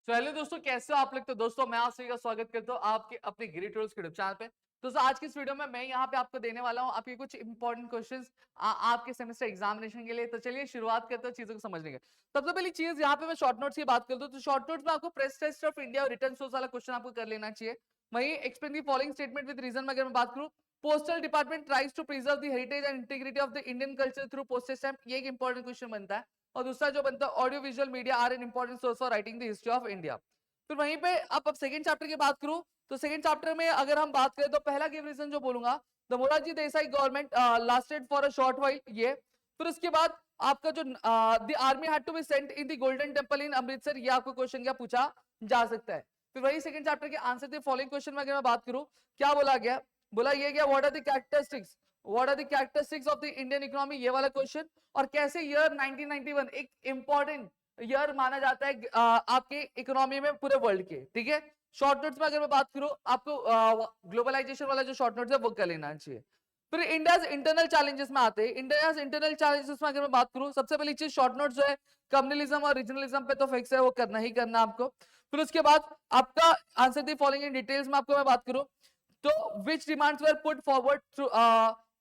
Hello दोस्तों, कैसे हो आप लोग। तो दोस्तों मैं आप सभी का स्वागत करता हूँ आपके अपने गिरी टूल्स के यूट्यूब चैनल पे। दोस्तों आज की इस वीडियो में मैं यहाँ पे आपको देने वाला हूँ आपके कुछ इंपॉर्टेंट क्वेश्चंस आपके सेमेस्टर एग्जामिनेशन के लिए। तो चलिए शुरुआत करते हैं चीजों को समझने के। सबसे पहली चीज यहाँ पे मैं शॉर्ट नोट्स की बात करता हूँ। तो शॉर्ट नोट्स में आपको प्रेस टेस्ट ऑफ इंडिया और रिटर्न सोर्स वाला क्वेश्चन आपको कर लेना चाहिए। वही explain the following statement with reason में अगर मैं बात करूँ, postal department tries to preserve the heritage and integrity of the Indian culture through postage stamp, ये एक इंपॉर्टेंट क्वेश्चन बनता है। और दूसरा जो बनता है, audio visual media are an important source for writing the history of India. फिर वहीं पे अब सेकंड चैप्टर की बात करूं, तो सेकंड चैप्टर में अगर हम बात करें तो पहला गिव रीजन जो बोलूंगा, the Morarji Desai government lasted for a short while, ये। फिर उसके बाद आपका जो the army had to be sent in the golden temple in Amritsar, ये आपको क्वेश्चन क्या पूछा जा सकता है। फिर वही सेकंड चैप्टर के आंसर द फॉलोइंग क्वेश्चन में अगर मैं बात करूं, क्या बोला गया, बोला ये गया what are the characteristics of the Indian economy, ये वाला क्वेश्चन। और कैसे ईयर 1991 एक इंपॉर्टेंट ईयर माना जाता है आपके इकोनॉमी में पूरे वर्ल्ड के, ठीक है। शॉर्ट नोट्स में अगर मैं बात करूं, आपको ग्लोबलाइजेशन वाला जो शॉर्ट नोट्स है वो कर लेना चाहिए। फिर इंडियाज इंटरनल चैलेंजेस में आते हैं। इंडियाज इंटरनल चैलेंजेस में अगर मैं बात करूं, सबसे पहली चीज शॉर्ट नोट्स जो है कम्युनलिज्म और रीजनलिज्म पे तो फिक्स है, वो करना ही करना आपको। फिर उसके बाद आपका answer the following in details में आपको मैं बात करूं, तो which demands were put forward through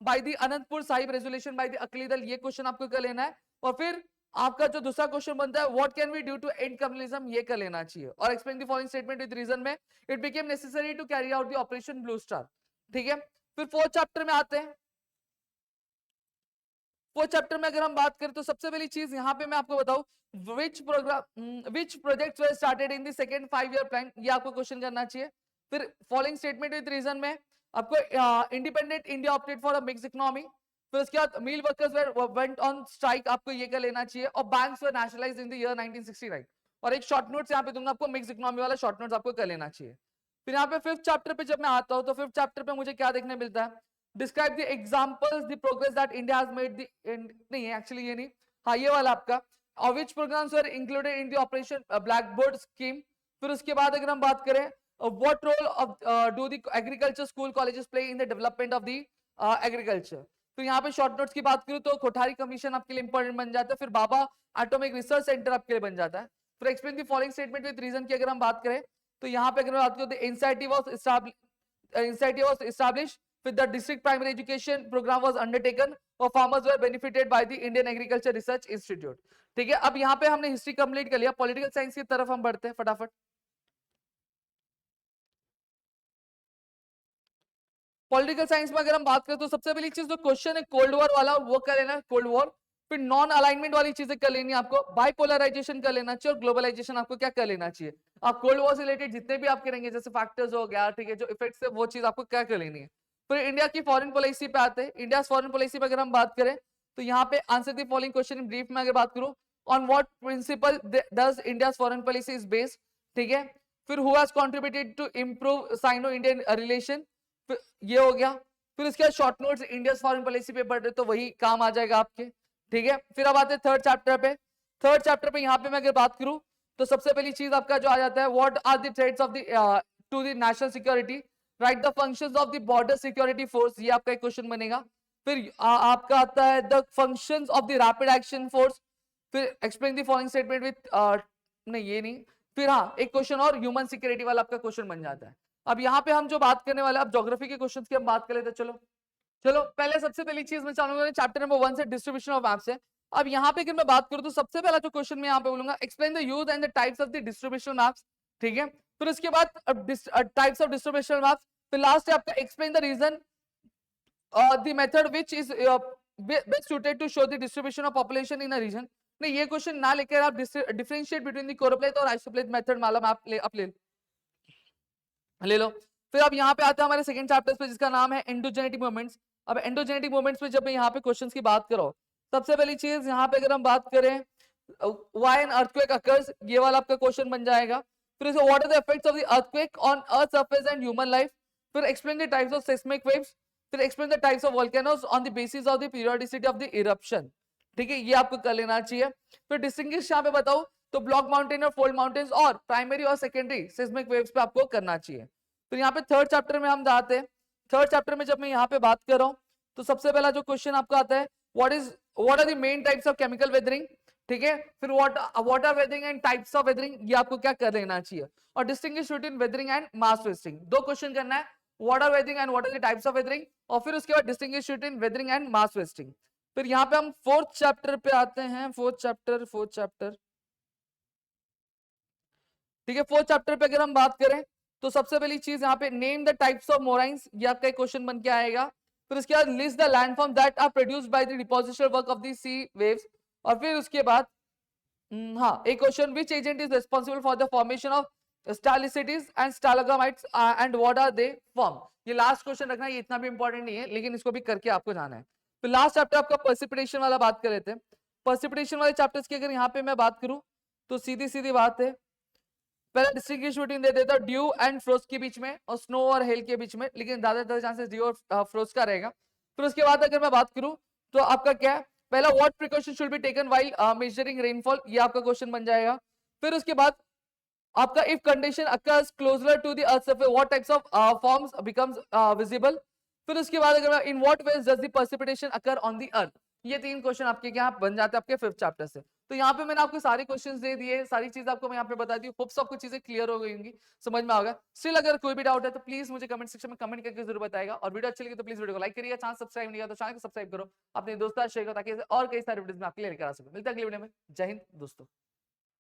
by the Anandpur Sahib resolution by the Akali Dal, ये क्वेश्चन आपको कर लेना है। और फिर आपका जो दूसरा क्वेश्चन बनता है, what can we do to end communism, ये कर लेना चाहिए। और explain the following statement with reason में, it became necessary to carry out the Operation Blue Star, ठीक है। फिर फोर्थ चैप्टर में आते हैं। फोर्थ चैप्टर में अगर हम बात करें तो सबसे पहली चीज यहाँ पे मैं आपको बताऊं, which projects were started in the second 5 year plan, ये आपको क्वेश्चन करना चाहिए। फिर फॉलोइंग स्टेटमेंट विद रीजन में आपको independent India opted for a mix economy. फिर उसके बाद mill workers went on strike, आपको ये कर लेना चाहिए। और banks were nationalised in the year 1969। और एक शॉर्ट नोट्स यहाँ पे दूंगा आपको, मिक्स इकोनॉमी वाला शॉर्ट नोट्स आपको कर लेना चाहिए। फिर यहाँ पे फिफ्थ चैप्टर पे जब मैं आता हूँ, तो फिफ्थ चैप्टर पे मुझे क्या देखने मिलता है, describe the examples the progress that India has made the, नहीं एक्चुअली ये नहीं, हाँ ये वाला आपका, और which programmes were included in the operation black board scheme. फिर उसके बाद अगर हम बात करें, what role of do the agriculture school colleges play in the development of the agriculture. तो यहाँ पे शॉर्ट नोट्स की बात करूँ तो कोठारी कमीशन आपके लिए इंपॉर्टेंट बन जाता है। फिर बाबा एटॉमिक रिसर्च सेंटर आपके लिए बन जाता है। फिर explain the following statement with reason की अगर हम बात करें, तो यहाँ पे अगर बात करें, incentive was established with the district primary education program was undertaken और farmers were benefited by the Indian Agriculture Research Institute, ठीक है। अब यहाँ पे हमने हिस्ट्री कंप्लीट कर लिया, पॉलिटिकल साइंस की तरफ हम बढ़ते हैं फटाफट। पॉलिटिकल साइंस में अगर हम बात करें तो सबसे पहली चीज जो क्वेश्चन है कोल्ड वॉर वाला, वो कर लेना कोल्ड वॉर। फिर नॉन अलाइनमेंट वाली चीजें कर लेनी आपको, बाइपोलराइजेशन कर लेना चाहिए, और ग्लोबलाइजेशन आपको क्या कर लेना चाहिए। आप कोल्ड वॉर से रिलेटेड जितने भी आपके रहेंगे, जैसे फैक्टर्स हो गया, ठीक है, जो इफेक्ट्स है, वो चीज आपको क्या कर लेनी है। फिर इंडिया की फॉरेन पॉलिसी पे आते हैं। इंडिया फॉरेन पॉलिसी पे अगर हम बात करें, तो यहाँ पे answer the following question in brief में अगर बात करूं, on what principle does India foreign policy is based, ठीक है। फिर who has contributed to improve Sino Indian relation, ये हो गया। फिर इसके बाद short notes India foreign policy पे पढ़ रहे तो वही काम आ जाएगा आपके, ठीक है। फिर अब आते हैं थर्ड चैप्टर पे। थर्ड चैप्टर पे यहाँ पे मैं अगर बात करूं, तो सबसे पहली चीज आपका जो आ जाता है, what are the threats of the to the national security, right the functions of the border security force, ये आपका एक क्वेश्चन बनेगा। फिर आपका आता है the functions of the rapid action force. फिर explain the following statement with, नहीं ये नहीं। फिर हाँ एक क्वेश्चन और ह्यूमन सिक्योरिटी वाला आपका क्वेश्चन बन जाता है। अब यहाँ पे हम जो बात करने वाले, अब ज्योग्राफी के क्वेश्चंस की हम बात कर लेते हैं। चलो चलो पहले सबसे पहली चीज मैं चालूंगा चैप्टर नंबर 1 से, डिस्ट्रीब्यूशन ऑफ मैप्स है। अब यहाँ पे अगर मैं बात करूं तो सबसे पहला जो क्वेश्चन मैं यहाँ पे बोलूंगा, explain the use and the types of the distribution maps, ठीक है। फिर उसके बाद टाइप्स ऑफ डिस्ट्रीब्यूशन मैप्स। फिर लास्ट है आपका explain the reason the method which is best suited to show the distribution of population in a region. नहीं ये क्वेश्चन ना लेकर आप डिफरेंशिएट बिटवीन द कोरोप्लेथ और आइसोप्लेथ मेथड वाला मैप ले लो। फिर अब यहाँ पे आता है हमारे सेकंड चैप्टर पे, जिसका नाम है एंडोजेनेटिक मूवमेंट्स। अब एंडोजेनेटिक मूवमेंट्स में जब मैं यहाँ पे क्वेश्चंस की बात करो, सबसे पहली चीज यहाँ पे अगर हम बात करें, व्हाई एन अर्थक्वेक अकर्स, ये वाला आपका क्वेश्चन बन जाएगा। फिर इसे what are the effects of the earthquake on earth surface and human life. फिर explain the types of seismic waves. फिर explain the types of volcanoes on the basis of the periodicity of the eruption, ठीक है, ये आपको कर लेना चाहिए। फिर डिस्टिंग्विश यहाँ पे बताओ तो ब्लॉक माउंटेन और फोल्ड माउंटेन्स और प्राइमरी और सेकेंडरी सिस्मिक वेव्स पे आपको करना चाहिए। फिर यहाँ पे थर्ड चैप्टर में हम जाते हैं। थर्ड चैप्टर में जब मैं यहाँ पे बात कर रहा हूँ, तो सबसे पहला जो क्वेश्चन आपका आता है, what are the main types of chemical weathering. ठीक है। फिर water weathering and types of weathering, ये आपको क्या कर लेना चाहिए। और distinguish between weathering and mass wasting, 2 question करना है, water weathering and what are the types of weathering, और फिर उसके बाद distinguish between weathering and mass wasting. फिर यहाँ पे हम 4th चैप्टर पे आते हैं, 4th चैप्टर, ठीक है। 4th चैप्टर पे अगर हम बात करें तो सबसे पहली चीज यहाँ पे name the types of moraines, ये आपका क्वेश्चन बन के आएगा। फिर उसके बाद list the landform that are produced by the depositional work of the sea waves, और फिर उसके बाद हाँ एक question, which agent is responsible for the formation of stalactites and stalagmites and what are they form. ये last question रखना है, ये इतना भी इंपॉर्टेंट नहीं है लेकिन इसको भी करके आपको जाना है। फिर लास्ट चैप्टर आपका प्रेसिपिटेशन वाला बात कर लेते हैं। प्रेसिपिटेशन वाले चैप्टर्स की अगर यहाँ पे मैं बात करूं तो सीधी सीधी बात है, पहले डिस्टिंग्विश बिटवीन दे देता ड्यू एंड फ्रोस्ट के बीच में और स्नो और हेल के बीच में, लेकिन ज्यादातर चांसेस ड्यू और फ्रोस्ट का रहेगा। फिर उसके बाद अगर मैं बात करूं तो आपका क्या है, पहला what precaution should be taken while measuring rainfall, ये आपका क्वेश्चन बन जाएगा। फिर उसके बाद आपका if condition occurs closer to the earth surface what types of forms becomes visible. फिर उसके बाद अगर in what ways does the precipitation occur on the earth, ये 3 क्वेश्चन आपके क्या बन जाते हैं आपके 5th चैप्टर से। तो यहाँ पे मैंने आपको सारे क्वेश्चंस दे दिए, सारी चीज आपको मैं यहाँ पे बता दी, होप्स आपको चीजें क्लियर हो गई होंगी, समझ में आ गया। स्टिल अगर कोई भी डाउट है तो प्लीज मुझे कमेंट सेक्शन में कमेंट करके जरूर बताएगा, और वीडियो अच्छी लगी तो प्लीज वीडियो को लाइक करिएगा, चैनल सब्सक्राइब नहीं किया तो चैनल को सब्सक्राइब करो, अपने दोस्तों शेयर करो ताकि और कई सारे वीडियोस में आपके लिए लेकर आ सकूं। मिलता है अगली वीडियो में, जय हिंद दोस्तों।